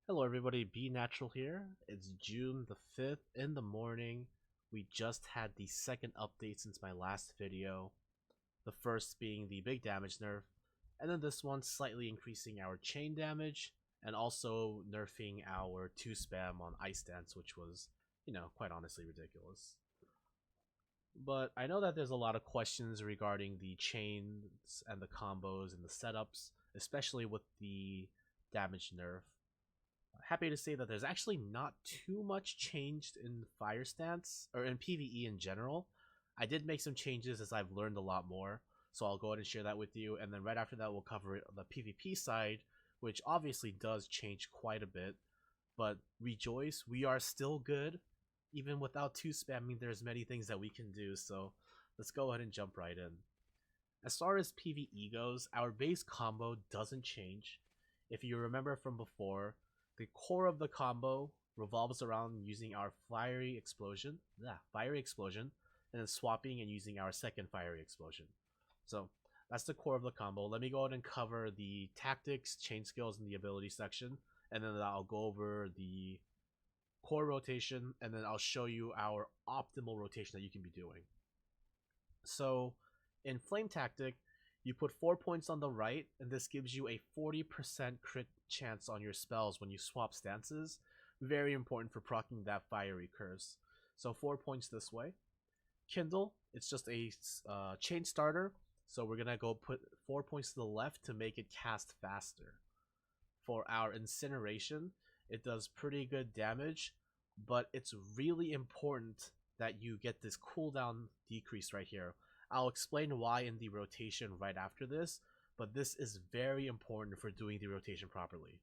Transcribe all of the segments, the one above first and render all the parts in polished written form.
Hello everybody, Bnatural here. It's June the 5th in the morning. We just had the second update since my last video. The first being the big damage nerf, and then this one slightly increasing our chain damage, and also nerfing our 2 spam on ice dance, which was, quite honestly ridiculous. But I know that there's a lot of questions regarding the chains and the combos and the setups, especially with the damage nerf. Happy to say that there's actually not too much changed in fire stance or in PvE in general. I did make some changes as I've learned a lot more, so I'll go ahead and share that with you, and then right after that we'll cover the PvP side, which obviously does change quite a bit. But rejoice, we are still good. Even without 2 spamming, there's many things that we can do, so let's go ahead and jump right in. As far as PvE goes, our base combo doesn't change. If you remember from before, the core of the combo revolves around using our fiery explosion, and then swapping and using our second fiery explosion. So that's the core of the combo. Let me go ahead and cover the tactics, chain skills, and the ability section, and then I'll go over the core rotation, and then I'll show you our optimal rotation that you can be doing. So in Flame Tactic, you put 4 points on the right, and this gives you a 40% crit chance on your spells when you swap stances. Very important for proccing that fiery curse. So 4 points this way. Kindle, it's just a chain starter, so we're gonna go put 4 points to the left to make it cast faster. For our Incineration, it does pretty good damage, but it's really important that you get this cooldown decrease right here. I'll explain why in the rotation right after this, but this is very important for doing the rotation properly.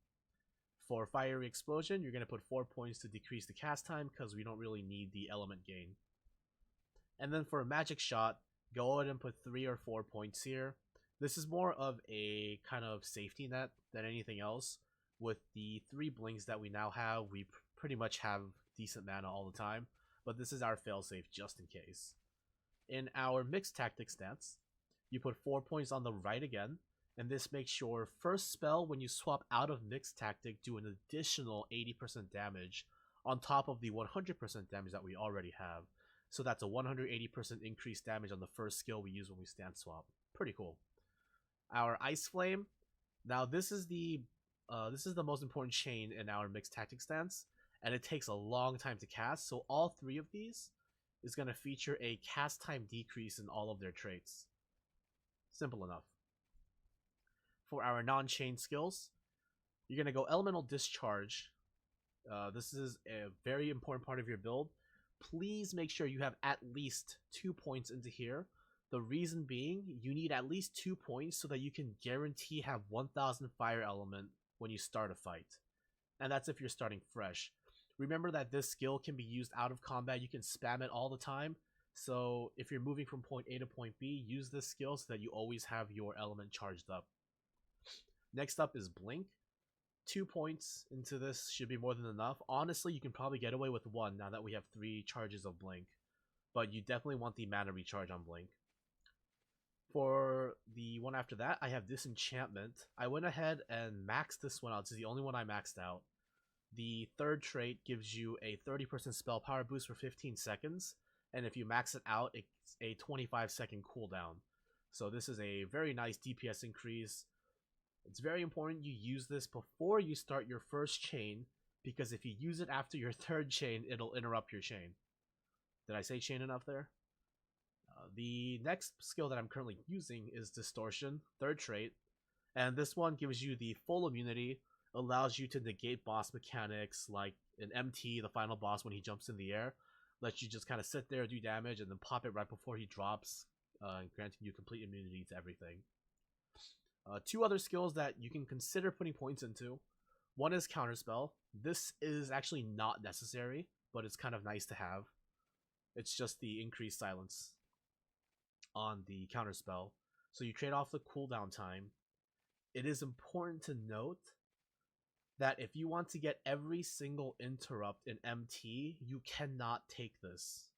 For Fiery Explosion, you're going to put 4 points to decrease the cast time because we don't really need the element gain. And then for a Magic Shot, go ahead and put 3 or 4 points here. This is more of a kind of safety net than anything else. With the 3 blinks that we now have, we pretty much have decent mana all the time, but this is our failsafe just in case. In our mixed tactic stance, you put 4 points on the right again, and this makes your first spell when you swap out of mixed tactic do an additional 80% damage on top of the 100% damage that we already have. So that's a 180% increased damage on the first skill we use when we stance swap. Pretty cool. Our Ice Flame. Now this is the most important chain in our mixed tactic stance, and it takes a long time to cast. So all 3 of these is going to feature a cast time decrease in all of their traits. Simple enough. For our non-chain skills, you're going to go Elemental Discharge. This is a very important part of your build. Please make sure you have at least 2 points into here. The reason being, you need at least 2 points so that you can guarantee have 1000 fire element when you start a fight. And that's if you're starting fresh. Remember that this skill can be used out of combat. You can spam it all the time. So if you're moving from point A to point B, use this skill so that you always have your element charged up. Next up is Blink. 2 points into this should be more than enough. Honestly, you can probably get away with 1 now that we have 3 charges of Blink. But you definitely want the mana recharge on Blink. For the one after that, I have Disenchantment. I went ahead and maxed this one out. This is the only one I maxed out. The third trait gives you a 30% spell power boost for 15 seconds, and if you max it out, it's a 25-second cooldown. So this is a very nice DPS increase. It's very important you use this before you start your first chain, because if you use it after your third chain, it'll interrupt your chain. Did I say chain enough there? The next skill that I'm currently using is Distortion, third trait, and this one gives you the full immunity, allows you to negate boss mechanics like an MT, the final boss when he jumps in the air, lets you just kind of sit there, do damage, and then pop it right before he drops, granting you complete immunity to everything. 2 other skills that you can consider putting points into. One is Counterspell. This is actually not necessary, but it's kind of nice to have. It's just the increased silence on the Counterspell. So you trade off the cooldown time. It is important to note that if you want to get every single interrupt in MT, you cannot take this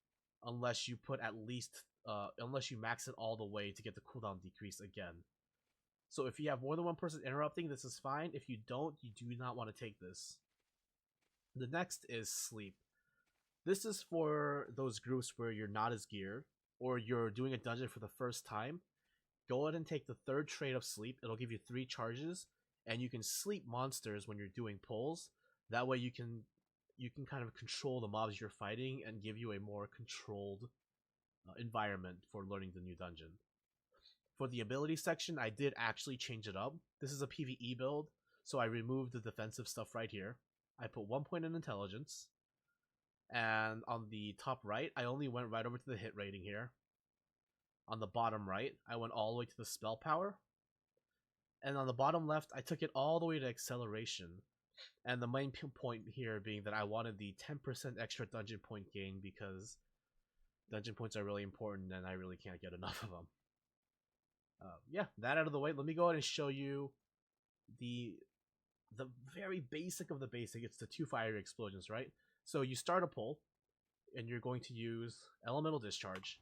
unless you put at least unless you max it all the way to get the cooldown decrease again. So if you have more than one person interrupting, this is fine. If you don't, you do not want to take this. The next is sleep. This is for those groups where you're not as geared or you're doing a dungeon for the first time. Go ahead and take the third trait of sleep. It'll give you 3 charges, and you can sleep monsters when you're doing pulls. That way you can kind of control the mobs you're fighting and give you a more controlled environment for learning the new dungeon. For the ability section, I did actually change it up. This is a PvE build, so I removed the defensive stuff right here. I put 1 point in intelligence, and on the top right, I only went right over to the hit rating here. On the bottom right, I went all the way to the spell power. And on the bottom left, I took it all the way to acceleration. And the main point here being that I wanted the 10% extra dungeon point gain because dungeon points are really important and I really can't get enough of them. Yeah, that out of the way, let me go ahead and show you the very basic of the basic. It's the 2 fiery explosions, right? So you start a pull, and you're going to use Elemental Discharge.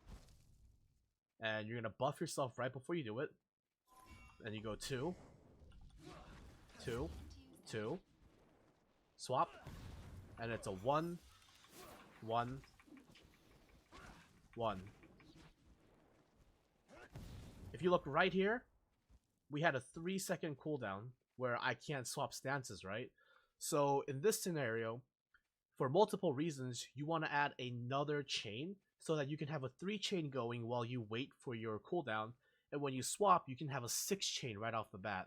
And you're going to buff yourself right before you do it. And you go 2, 2, 2, swap, and it's a 1, 1, 1. If you look right here, we had a 3-second cooldown where I can't swap stances, right? So in this scenario, for multiple reasons, you want to add another chain so that you can have a 3 chain going while you wait for your cooldown, and when you swap, you can have a 6 chain right off the bat.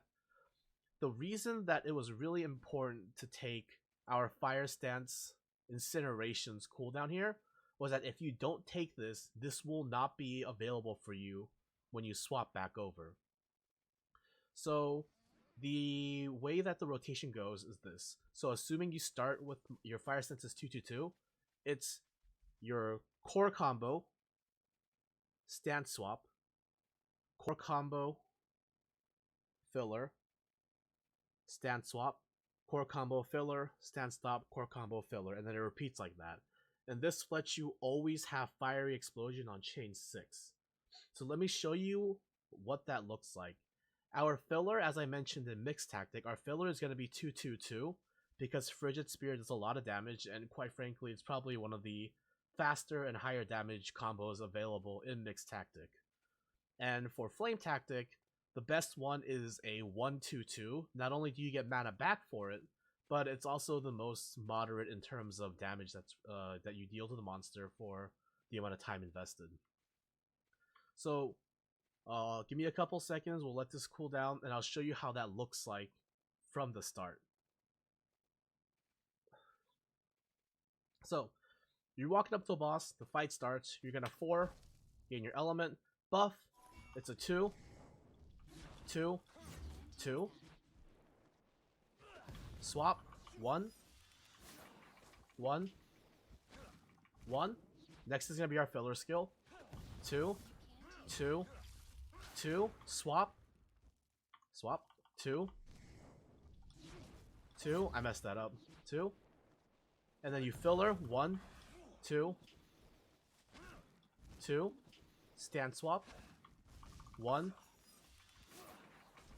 The reason that it was really important to take our Fire Stance Incineration's cooldown here was that if you don't take this, this will not be available for you when you swap back over. So the way that the rotation goes is this. So assuming you start with your Fire Stance is 222, it's your core combo, stance swap, core combo, filler, stance swap, core combo, filler, stance stop, core combo, filler, and then it repeats like that. And this lets you always have Fiery Explosion on chain 6. So let me show you what that looks like. Our filler, as I mentioned in Mixed Tactic, our filler is going to be 222 because Frigid Spear does a lot of damage, and quite frankly, it's probably one of the faster and higher damage combos available in Mixed Tactic. And for Flame Tactic, the best one is a 122. Not only do you get mana back for it, but it's also the most moderate in terms of damage that you deal to the monster for the amount of time invested. So give me a couple seconds, we'll let this cool down, and I'll show you how that looks like from the start. So, you're walking up to a boss, the fight starts, you're gonna 4, gain your element, buff, it's a 2, 2, 2, swap, 1, 1, 1, next is gonna be our filler skill, 2, 2, 2, swap, swap, 2, 2, I messed that up, 2, and then you filler, 1, 2, 2, stand swap, 1,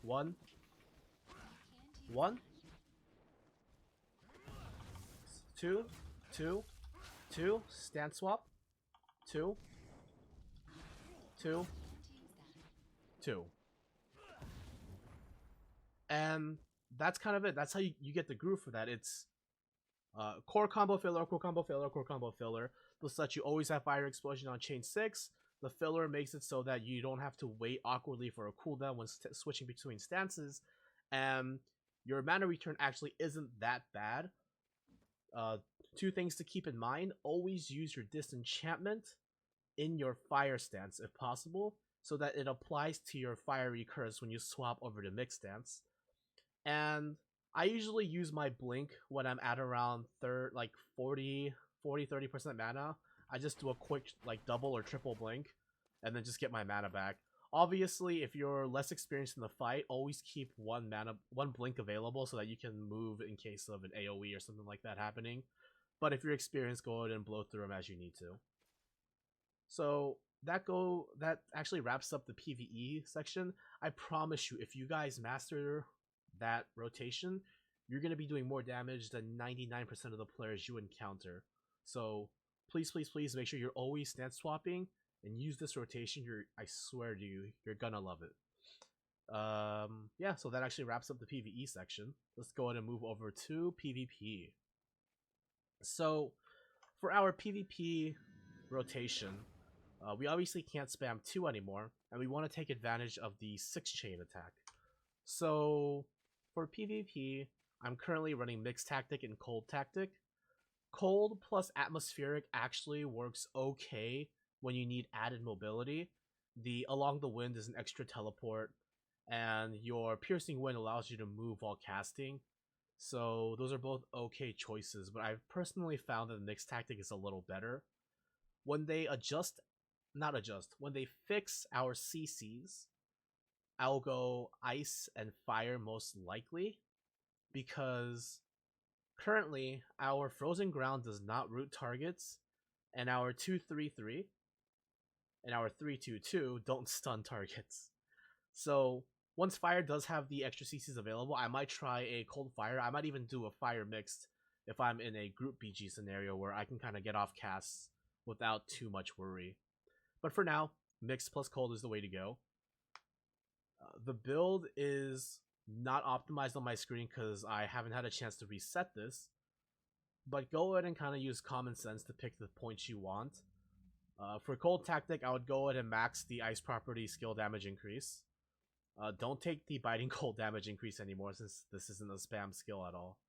1, 1, 2, 2, 2, stand swap, 2, 2, 2. And that's kind of it. That's how you get the groove for that. It's core combo filler, core combo filler, core combo filler. This lets you always have Fire Explosion on chain 6. The filler makes it so that you don't have to wait awkwardly for a cooldown when switching between stances. And your mana return actually isn't that bad. 2 things to keep in mind. Always use your disenchantment in your fire stance if possible, so that it applies to your fiery curse when you swap over to mixed stance. And I usually use my blink when I'm at around 40-30% mana. I just do a quick double or triple blink and then just get my mana back. Obviously, if you're less experienced in the fight, always keep one blink available so that you can move in case of an AoE or something like that happening. But if you're experienced, go ahead and blow through them as you need to. So that actually wraps up the PvE section. I promise you, if you guys master that rotation, you're going to be doing more damage than 99% of the players you encounter. So please, please, please make sure you're always stance swapping and use this rotation. I swear to you, you're gonna love it. Yeah, so that actually wraps up the PvE section. Let's go ahead and move over to PvP. So for our PvP rotation, we obviously can't spam 2 anymore, and we want to take advantage of the 6 chain attack. So for PvP, I'm currently running Mixed Tactic and Cold Tactic. Cold plus Atmospheric actually works okay when you need added mobility. The Along the Wind is an extra teleport, and your Piercing Wind allows you to move while casting. So those are both okay choices, but I've personally found that the Mixed Tactic is a little better. When they when they fix our CCs, I'll go Ice and Fire most likely, because currently our Frozen Ground does not root targets, and our 2-3-3 and our 3-2-2 don't stun targets. So once Fire does have the extra CCs available, I might try a Cold Fire. I might even do a Fire Mixed if I'm in a group BG scenario where I can kind of get off casts without too much worry. But for now, Mixed plus Cold is the way to go. The build is not optimized on my screen because I haven't had a chance to reset this, but go ahead and kind of use common sense to pick the points you want. For Cold Tactic, I would go ahead and max the Ice property skill damage increase. Don't take the Biting Cold damage increase anymore, since this isn't a spam skill at all.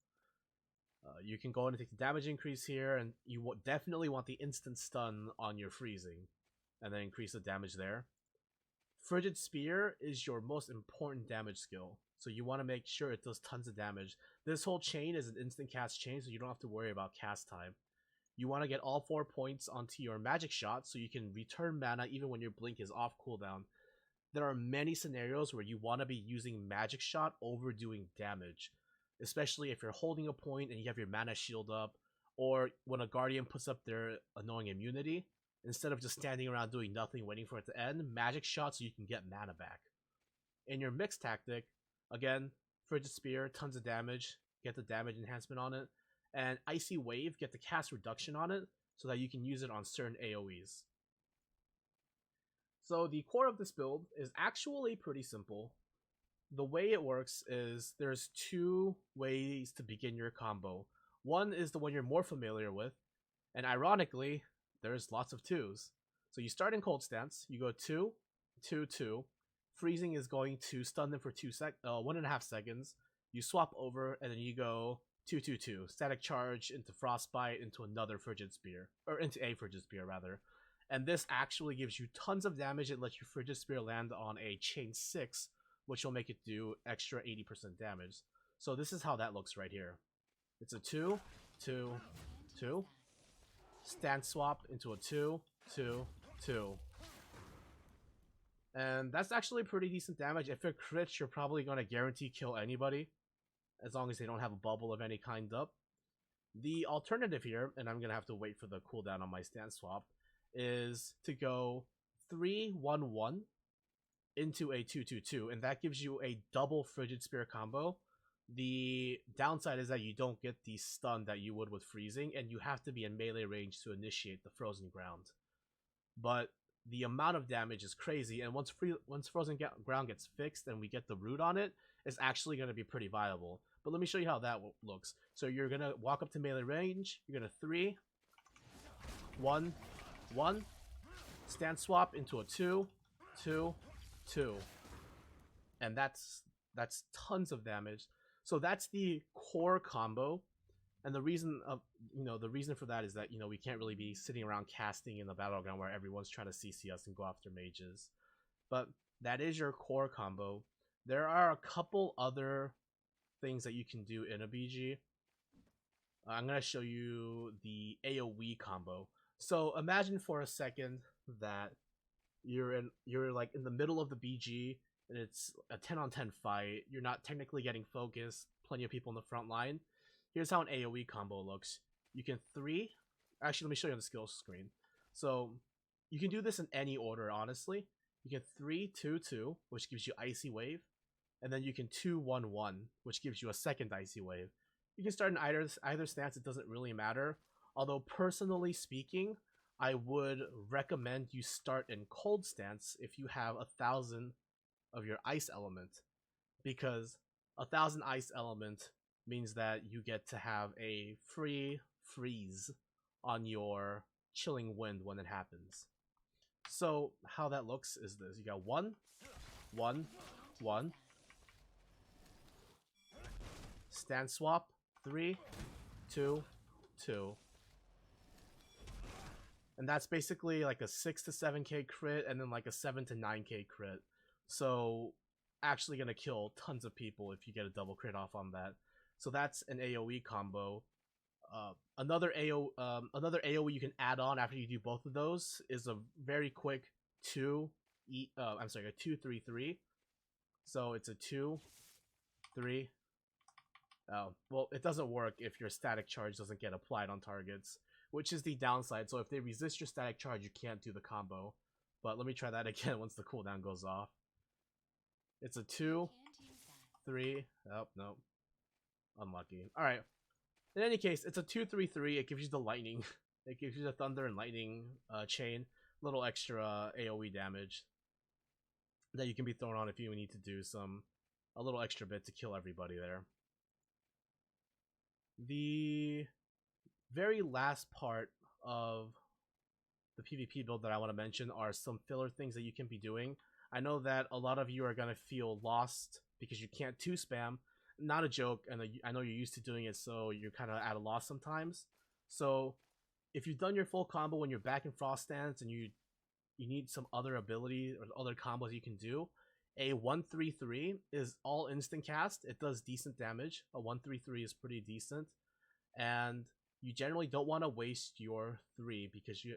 You can go ahead and take the damage increase here, and you definitely want the instant stun on your freezing, and then increase the damage there. Frigid Spear is your most important damage skill, so you want to make sure it does tons of damage. This whole chain is an instant cast chain, so you don't have to worry about cast time. You want to get all 4 points onto your magic shot so you can return mana even when your blink is off cooldown. There are many scenarios where you want to be using magic shot over doing damage, especially if you're holding a point and you have your mana shield up, or when a guardian puts up their annoying immunity. Instead of just standing around doing nothing waiting for it to end, magic shot so you can get mana back. In your Mixed Tactic, again, Frigid Spear, tons of damage, get the damage enhancement on it, and Icy Wave, get the cast reduction on it so that you can use it on certain AoEs. So the core of this build is actually pretty simple. The way it works is there's 2 ways to begin your combo. One is the one you're more familiar with, and ironically, there's lots of 2s. So you start in Cold Stance, you go 2, 2, 2. Freezing is going to stun them for 1.5 seconds. You swap over, and then you go 2, 2, 2. Static Charge into Frostbite into another Frigid Spear, or into a Frigid Spear rather. And this actually gives you tons of damage. It lets your Frigid Spear land on a Chain 6, which will make it do extra 80% damage. So this is how that looks right here. It's a 2, 2, 2. Stance swap into a 2, 2, 2. And that's actually pretty decent damage. If it crits, you're probably going to guarantee kill anybody, as long as they don't have a bubble of any kind up. The alternative here, and I'm going to have to wait for the cooldown on my stance swap, is to go 3, 1, 1 into a 2, 2, 2, and that gives you a double Frigid Spear combo. The downside is that you don't get the stun that you would with freezing, and you have to be in melee range to initiate the Frozen Ground. But the amount of damage is crazy, and once Frozen Ground gets fixed and we get the root on it, it's actually going to be pretty viable. But let me show you how that looks. So you're going to walk up to melee range, you're going to 3, 1, 1, stance swap into a 2, 2, 2. And that's tons of damage. So that's the core combo, and the reason for that is that we can't really be sitting around casting in the battleground where everyone's trying to CC us and go after mages. But that is your core combo. There are a couple other things that you can do in a BG. I'm gonna show you the AoE combo. So imagine for a second that you're like in the middle of the BG. And it's a 10-on-10 fight. You're not technically getting focused. Plenty of people in the front line. Here's how an AoE combo looks. You can actually, let me show you on the skills screen. So you can do this in any order, honestly. You can 3, 2, 2, which gives you Icy Wave. and then you can 2-1-1, which gives you a second Icy Wave. You can start in either stance, it doesn't really matter. Although personally speaking, I would recommend you start in cold stance if you have 1,000 of your ice element, because 1,000 ice element means that you get to have a free freeze on your chilling wind when it happens. So how that looks is this: you got 1, 1, 1, stand swap, 3, 2, 2. And that's basically like a 6 to 7k crit and then like a 7 to 9k crit. So actually gonna kill tons of people if you get a double crit off on that. So that's an AoE combo. Another AoE you can add on after you do both of those is a very quick 2-3-3. So it's a 2, 3. Oh, well, it doesn't work if your static charge doesn't get applied on targets, which is the downside. So if they resist your static charge, you can't do the combo. But let me try that again once the cooldown goes off. It's a 2, 3. Oh, no. Unlucky. Alright. In any case, it's a 2-3-3. It gives you the lightning. It gives you the thunder and lightning chain. Little extra AoE damage that you can be thrown on if you need to do a little extra bit to kill everybody there. The very last part of the PvP build that I want to mention are some filler things that you can be doing. I know that a lot of you are going to feel lost because you can't 2-spam. Not a joke, and I know you're used to doing it, so you're kind of at a loss sometimes. So if you've done your full combo when you're back in Frost Stance and you need some other ability or other combos you can do, a 1-3-3 is all instant cast. It does decent damage. A 1-3-3 is pretty decent, and you generally don't want to waste your 3 because you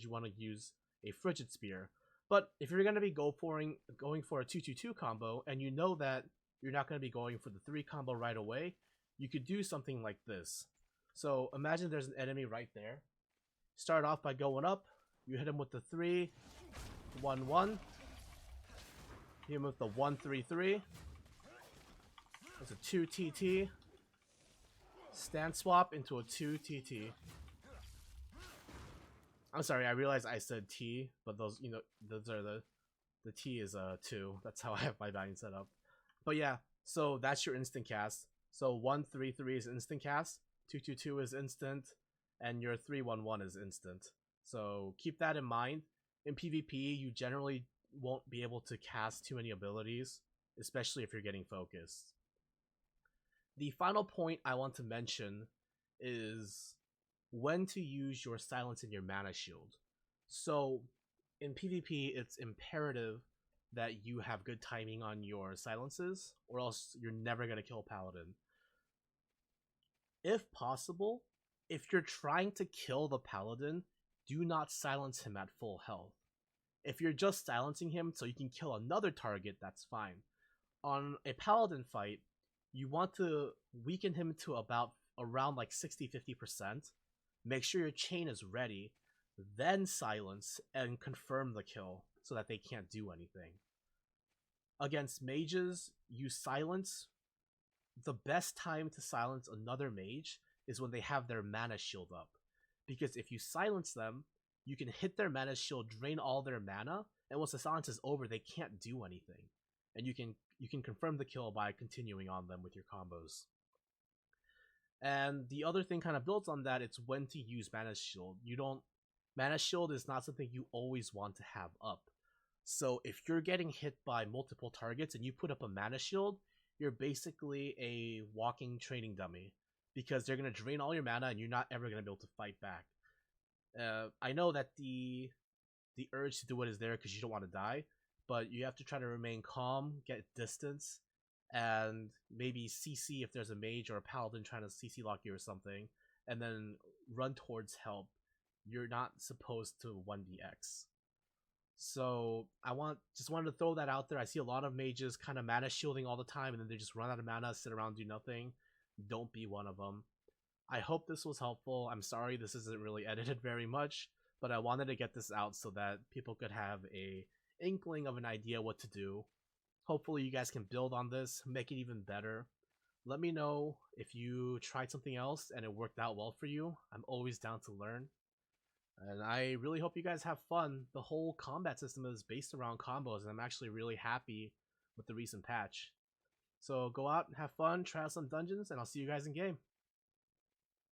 want to use a Frigid Spear. But if you're going to be going for a 2-2-2 combo and you know that you're not going to be going for the 3 combo right away, you could do something like this. So imagine there's an enemy right there. Start off by going up. You hit him with the 3, 1-1. Hit him with the 1-3-3. There's a 2 TT. Stand swap into a 2 TT. I'm sorry, I realized I said T, but those are the T is 2. That's how I have my value set up. But yeah, so that's your instant cast. So 1-3-3 is instant cast, 2-2-2 is instant, and your 3-1-1 is instant. So keep that in mind. In PvP, you generally won't be able to cast too many abilities, especially if you're getting focused. The final point I want to mention is when to use your silence and your mana shield. So in PvP, it's imperative that you have good timing on your silences, or else you're never going to kill Paladin. If possible, if you're trying to kill the Paladin, do not silence him at full health. If you're just silencing him so you can kill another target, that's fine. On a Paladin fight, you want to weaken him to around like 60-50%. Make sure your chain is ready, then silence and confirm the kill so that they can't do anything. Against mages, you silence. The best time to silence another mage is when they have their mana shield up. Because if you silence them, you can hit their mana shield, drain all their mana, and once the silence is over, they can't do anything. And you can confirm the kill by continuing on them with your combos. And the other thing kind of builds on that, it's when to use mana shield. Mana shield is not something you always want to have up. So if you're getting hit by multiple targets and you put up a mana shield, you're basically a walking training dummy, because they're going to drain all your mana and you're not ever going to be able to fight back. I know that the urge to do it is there because you don't want to die, but you have to try to remain calm, get distance, and maybe CC if there's a mage or a paladin trying to CC lock you or something, and then run towards help. You're not supposed to 1dx. So just wanted to throw that out there. I see a lot of mages kind of mana shielding all the time, and then they just run out of mana, sit around, do nothing. Don't be one of them. I hope this was helpful. I'm sorry this isn't really edited very much, but I wanted to get this out so that people could have a inkling of an idea what to do. Hopefully you guys can build on this, make it even better. Let me know if you tried something else and it worked out well for you. I'm always down to learn. And I really hope you guys have fun. The whole combat system is based around combos, and I'm actually really happy with the recent patch. So go out and have fun, try out some dungeons, and I'll see you guys in game.